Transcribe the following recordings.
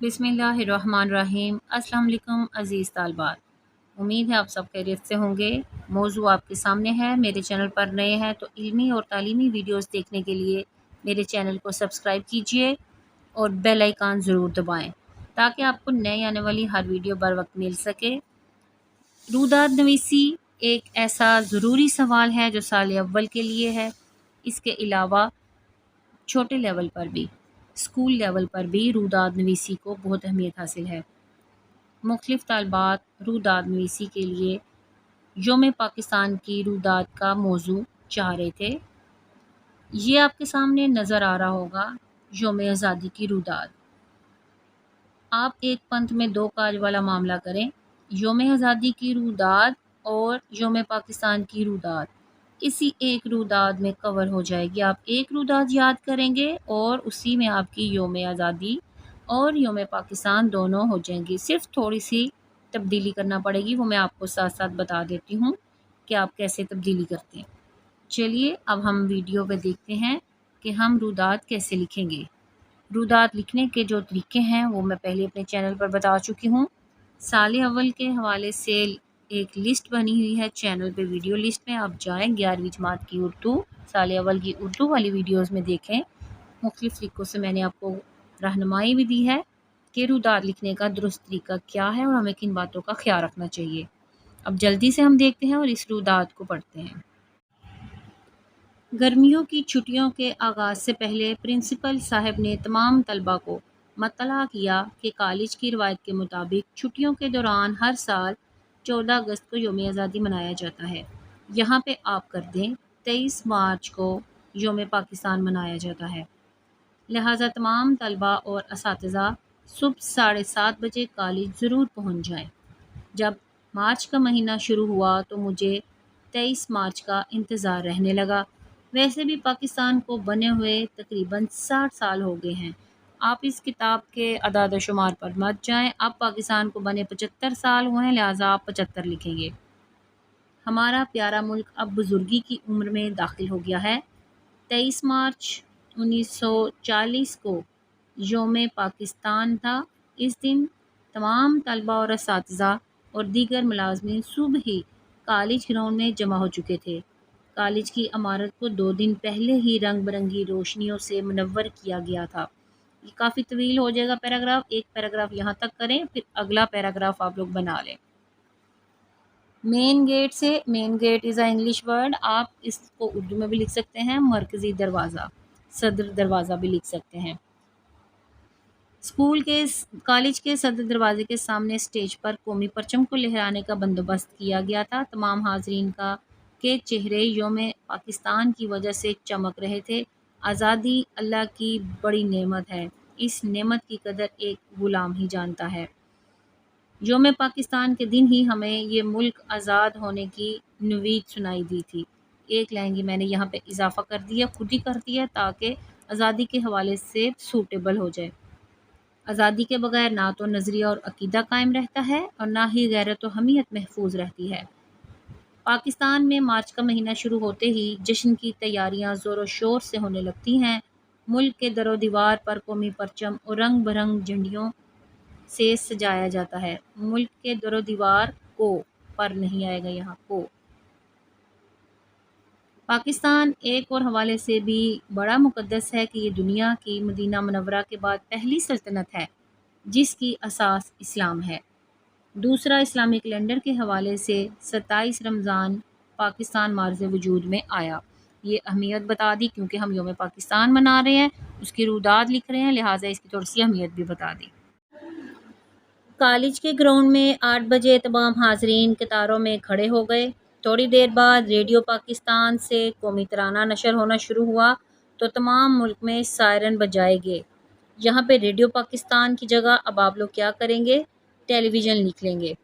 बिस्मिल्लाहिर्रहमानिर्रहीम। अस्सलाम वालेकुम अज़ीज़ तालबात, उम्मीद है आप सब खैरियत से होंगे। मौजू आपके सामने है। मेरे चैनल पर नए हैं तो इल्मी और तालीमी वीडियोस देखने के लिए मेरे चैनल को सब्सक्राइब कीजिए और बेल आइकन ज़रूर दबाएं ताकि आपको नई आने वाली हर वीडियो बर वक्त मिल सके। रूदात नवीसी एक ऐसा ज़रूरी सवाल है जो साल अव्वल के लिए है। इसके अलावा छोटे लेवल पर भी, स्कूल लेवल पर भी रूदात नवीसी को बहुत अहमियत हासिल है। मुख्तलिफ तालबात रूदात नवीसी के लिए योम पाकिस्तान की रूदात का मौजू चाह रहे थे। ये आपके सामने नज़र आ रहा होगा, योम आज़ादी की रूदात। आप एक पंथ में दो काज वाला मामला करें, योम आज़ादी की रूदात और योम पाकिस्तान की रूदात इसी एक रूदात में कवर हो जाएगी। आप एक रूदात याद करेंगे और उसी में आपकी योम आज़ादी और योम पाकिस्तान दोनों हो जाएंगी। सिर्फ थोड़ी सी तब्दीली करना पड़ेगी, वो मैं आपको साथ साथ बता देती हूँ कि आप कैसे तब्दीली करते हैं। चलिए अब हम वीडियो पे देखते हैं कि हम रूदात कैसे लिखेंगे। रूदात लिखने के जो तरीके हैं वो मैं पहले अपने चैनल पर बता चुकी हूँ। साल अव्वल के हवाले से एक लिस्ट बनी हुई है चैनल पे, वीडियो लिस्ट में आप जाएं, 11वीं जमात की उर्दू, साल अव्वल की उर्दू वाली वीडियोस में देखें। मुख्तलिफ तरीक़ों से मैंने आपको रहनुमाई भी दी है कि रूदात लिखने का दुरुस्त तरीका क्या है और हमें किन बातों का ख्याल रखना चाहिए। अब जल्दी से हम देखते हैं और इस रूदात को पढ़ते हैं। गर्मियों की छुट्टियों के आगाज़ से पहले प्रिंसिपल साहब ने तमाम तलबा को मतला किया कि कॉलेज की रवायत के मुताबिक छुट्टियों के दौरान हर साल 14 अगस्त को योम आज़ादी मनाया जाता है। यहाँ पे आप कर दें 23 मार्च को योम पाकिस्तान मनाया जाता है। लिहाजा तमाम तलबा और असातिज़ा सुबह 7:30 बजे कॉलेज ज़रूर पहुँच जाएँ। जब मार्च का महीना शुरू हुआ तो मुझे 23 मार्च का इंतज़ार रहने लगा। वैसे भी पाकिस्तान को बने हुए तकरीबन 60 साल हो गए हैं। आप इस किताब के अदाद शुमार पर मत जाएं। अब पाकिस्तान को बने 75 साल हुए हैं, लिहाजा आप 75 लिखेंगे। हमारा प्यारा मुल्क अब बुजुर्गी की उम्र में दाखिल हो गया है। 23 मार्च 1940 को योम पाकिस्तान था। इस दिन तमाम तलबा और असातिज़ा और दीगर मुलाजमीन सुबह ही कॉलेज ग्राउंड में जमा हो चुके थे। कॉलेज की इमारत को 2 दिन पहले ही रंग बिरंगी रोशनियों से मुनव्वर किया गया था। ये काफ़ी तवील हो जाएगा पैराग्राफ, एक पैराग्राफ यहाँ तक करें, फिर अगला पैराग्राफ आप लोग बना लें। मेन गेट से, main gate is a English word, आप इसको उर्दू में भी लिख सकते हैं। मरकज़ी दरवाज़ा, सदर दरवाज़ा भी लिख सकते हैं। कॉलेज के सदर दरवाजे के सामने स्टेज पर कौमी परचम को लहराने का बंदोबस्त किया गया था। तमाम हाजरीन के चेहरे योम पाकिस्तान की वजह से चमक रहे थे। आज़ादी अल्लाह की बड़ी नेमत है, इस नेमत की कदर एक गुलाम ही जानता है। योम पाकिस्तान के दिन ही हमें ये मुल्क आज़ाद होने की नवीद सुनाई दी थी। एक लाइन मैंने यहाँ पे इजाफा कर दिया, खुद ही कर दिया, ताकि आज़ादी के हवाले से सूटेबल हो जाए। आज़ादी के बगैर ना तो नज़रिया और अकीदा कायम रहता है और ना ही गैरत व हमीयत महफूज रहती है। पाकिस्तान में मार्च का महीना शुरू होते ही जश्न की तैयारियां ज़ोर व शोर से होने लगती हैं। मुल्क के दरो दीवार पर कौमी परचम और रंग बरंग झंडियों से सजाया जाता है। मुल्क के दरो दीवार को, पर नहीं आएगा यहाँ को। पाकिस्तान एक और हवाले से भी बड़ा मुक़द्दस है कि ये दुनिया की मदीना मुनव्वरा के बाद पहली सल्तनत है जिसकी असास इस्लाम है। दूसरा, इस्लामी कैलेंडर के हवाले से 27 रमज़ान पाकिस्तान मार्ज़ वजूद में आया। ये अहमियत बता दी क्योंकि हम योम पाकिस्तान मना रहे हैं, उसकी रूदात लिख रहे हैं, लिहाजा इसकी थोड़ी सी अहमियत भी बता दी। कॉलेज के ग्राउंड में 8 बजे तमाम हाजरीन कतारों में खड़े हो गए। थोड़ी देर बाद रेडियो पाकिस्तान से कौमी तराना नशर होना शुरू हुआ तो तमाम मुल्क में सायरन बजाए गए। यहाँ पे रेडियो पाकिस्तान की जगह अब आप लोग क्या करेंगे, टेलीविज़न लिख लेंगे।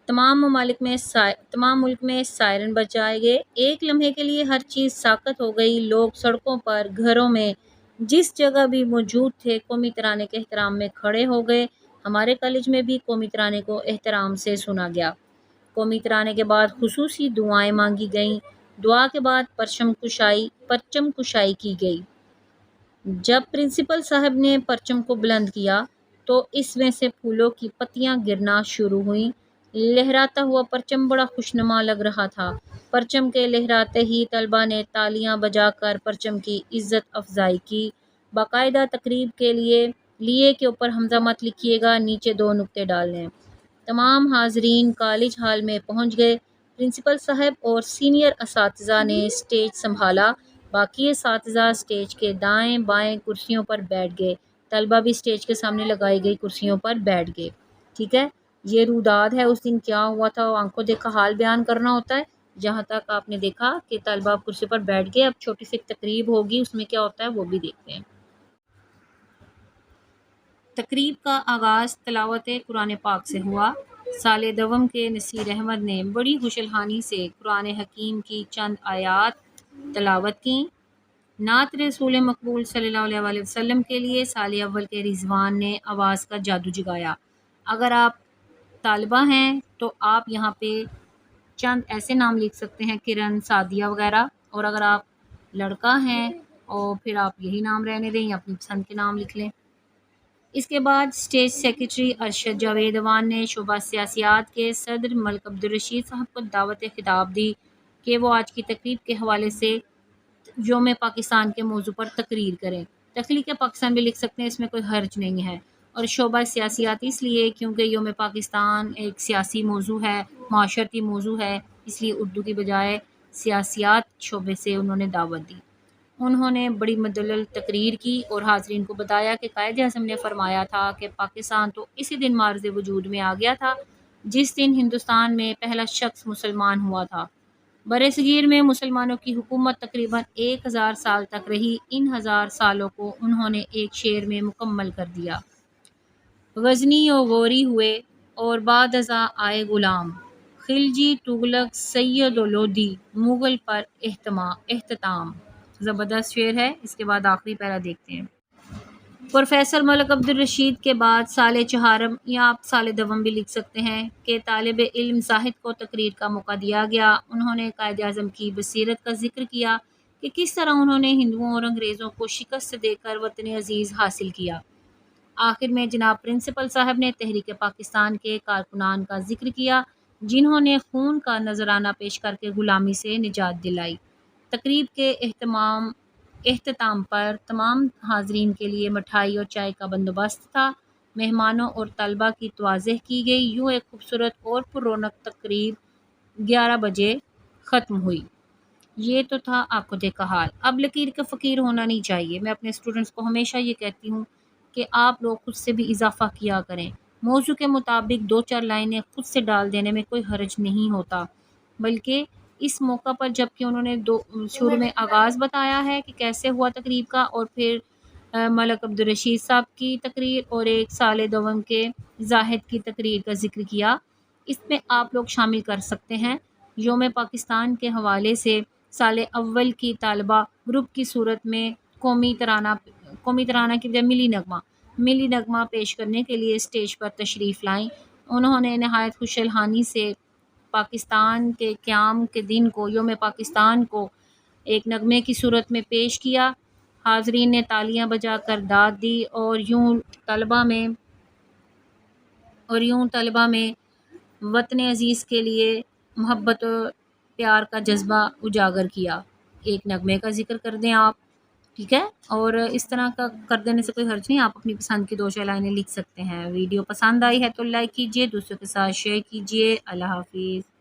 तमाम मुल्क में सायरन बजाए गए। एक लम्हे के लिए हर चीज़ साकत हो गई। लोग सड़कों पर, घरों में, जिस जगह भी मौजूद थे कौमी तराने के एहतराम में खड़े हो गए। हमारे कॉलेज में भी कौमी तराने को एहतराम से सुना गया। कौमी तराने के बाद खुसूसी दुआएं मांगी गईं। दुआ के बाद परचम कुशाई की गई। جب پرنسپل صاحب نے پرچم کو بلند کیا تو اس میں سے پھولوں کی پتیاں گرنا شروع ہوئیں۔ لہراتا ہوا پرچم بڑا خوشنما لگ رہا تھا۔ پرچم کے لہراتے ہی طلبہ نے تالیاں بجا کر پرچم کی عزت افزائی کی۔ باقاعدہ تقریب کے لیے کے اوپر حمزہ مت لکھیے گا، نیچے 2 نقطے ڈالنے۔ تمام حاضرین کالج ہال میں پہنچ گئے۔ پرنسپل صاحب اور سینئر اساتذہ نے اسٹیج سنبھالا۔ باقی اساتذہ اسٹیج کے دائیں بائیں کرسیوں پر بیٹھ گئے۔ طلبہ بھی اسٹیج کے سامنے لگائی گئی کرسیوں پر بیٹھ گئے۔ ٹھیک ہے، یہ روداد ہے، اس دن کیا ہوا تھا آنکھوں دیکھا حال بیان کرنا ہوتا ہے۔ جہاں تک آپ نے دیکھا کہ طلبہ کرسی پر بیٹھ گئے، اب چھوٹی سی تقریب ہوگی، اس میں کیا ہوتا ہے وہ بھی دیکھتے ہیں۔ تقریب کا آغاز تلاوت قرآن پاک سے ہوا۔ سال دوم کے نصیر احمد نے بڑی خوشلحانی سے قرآن حکیم کی چند آیات تلاوت کیں۔ نعت رسول مقبول صلی اللہ علیہ وسلم کے لیے سال اول کے رضوان نے آواز کا جادو جگایا۔ اگر آپ طالبہ ہیں تو آپ یہاں پہ چند ایسے نام لکھ سکتے ہیں، کرن، سعدیہ وغیرہ، اور اگر آپ لڑکا ہیں اور پھر آپ یہی نام رہنے دیں یا اپنی پسند کے نام لکھ لیں۔ اس کے بعد اسٹیج سیکرٹری ارشد جاوید اوان نے شعبہ سیاسیات کے صدر ملک عبدالرشید صاحب کو دعوت خطاب دی کہ وہ آج کی تقریب کے حوالے سے یوم پاکستان کے موضوع پر تقریر کریں۔ تخلیق پاکستان بھی لکھ سکتے ہیں، اس میں کوئی حرج نہیں ہے۔ اور شعبہ سیاسیات اس لیے کیونکہ یوم پاکستان ایک سیاسی موضوع ہے، معاشرتی موضوع ہے، اس لیے اردو کی بجائے سیاسیات شعبے سے انہوں نے دعوت دی۔ انہوں نے بڑی مدلل تقریر کی اور حاضرین کو بتایا کہ قائد اعظم نے فرمایا تھا کہ پاکستان تو اسی دن معرض وجود میں آ گیا تھا جس دن ہندوستان میں پہلا شخص مسلمان ہوا تھا۔ برصغیر میں مسلمانوں کی حکومت تقریباً 1000 سال تک رہی۔ ان 1000 سالوں کو انہوں نے ایک شعر میں مکمل کر دیا۔ غزنی و غوری ہوئے اور بعد ازاں آئے غلام، خلجی تغلق سید و لودھی، مغل پر اختتام۔ زبردست شعر ہے۔ اس کے بعد آخری پیرا دیکھتے ہیں۔ پروفیسر ملک عبدالرشید کے بعد سال چہارم یا آپ سال دوم بھی لکھ سکتے ہیں کہ طالب علم زاہد کو تقریر کا موقع دیا گیا۔ انہوں نے قائد اعظم کی بصیرت کا ذکر کیا کہ کس طرح انہوں نے ہندوؤں اور انگریزوں کو شکست دے کر وطن عزیز حاصل کیا۔ آخر میں جناب پرنسپل صاحب نے تحریک پاکستان کے کارکنان کا ذکر کیا جنہوں نے خون کا نذرانہ پیش کر کے غلامی سے نجات دلائی۔ تقریب کے اختتام پر تمام حاضرین کے لیے مٹھائی اور چائے کا بندوبست تھا۔ مہمانوں اور طلبہ کی توازیح کی گئی۔ یوں ایک خوبصورت اور پر رونق تقریب 11 بجے ختم ہوئی۔ یہ تو تھا آنکھوں کا حال۔ اب لکیر کا فقیر ہونا نہیں چاہیے۔ میں اپنے اسٹوڈنٹس کو ہمیشہ یہ کہتی ہوں کہ آپ لوگ خود سے بھی اضافہ کیا کریں۔ موضوع کے مطابق 2-4 لائنیں خود سے ڈال دینے میں کوئی حرج نہیں ہوتا، بلکہ اس موقع پر جب کہ انہوں نے شروع میں آغاز بتایا ہے کہ کیسے ہوا تقریب کا، اور پھر ملک عبدالرشید صاحب کی تقریر اور ایک سال دوم کے زاہد کی تقریر کا ذکر کیا، اس میں آپ لوگ شامل کر سکتے ہیں یوم پاکستان کے حوالے سے سال اول کی طالبہ گروپ کی صورت میں قومی ترانہ کی بجائے ملی نغمہ پیش کرنے کے لیے اسٹیج پر تشریف لائیں۔ انہوں نے نہایت خوشلحانی سے پاکستان کے قیام کے دن کو، یوم پاکستان کو ایک نغمے کی صورت میں پیش کیا۔ حاضرین نے تالیاں بجا کر داد دی اور یوں طلبہ میں وطن عزیز کے لیے محبت و پیار کا جذبہ اجاگر کیا۔ ایک نغمے کا ذکر کر دیں آپ، ٹھیک ہے، اور اس طرح کا کر دینے سے کوئی حرج نہیں، آپ اپنی پسند کی 2-4 لائنیں لکھ سکتے ہیں۔ ویڈیو پسند آئی ہے تو لائک کیجیے، دوستوں کے ساتھ شیئر کیجیے۔ اللہ حافظ۔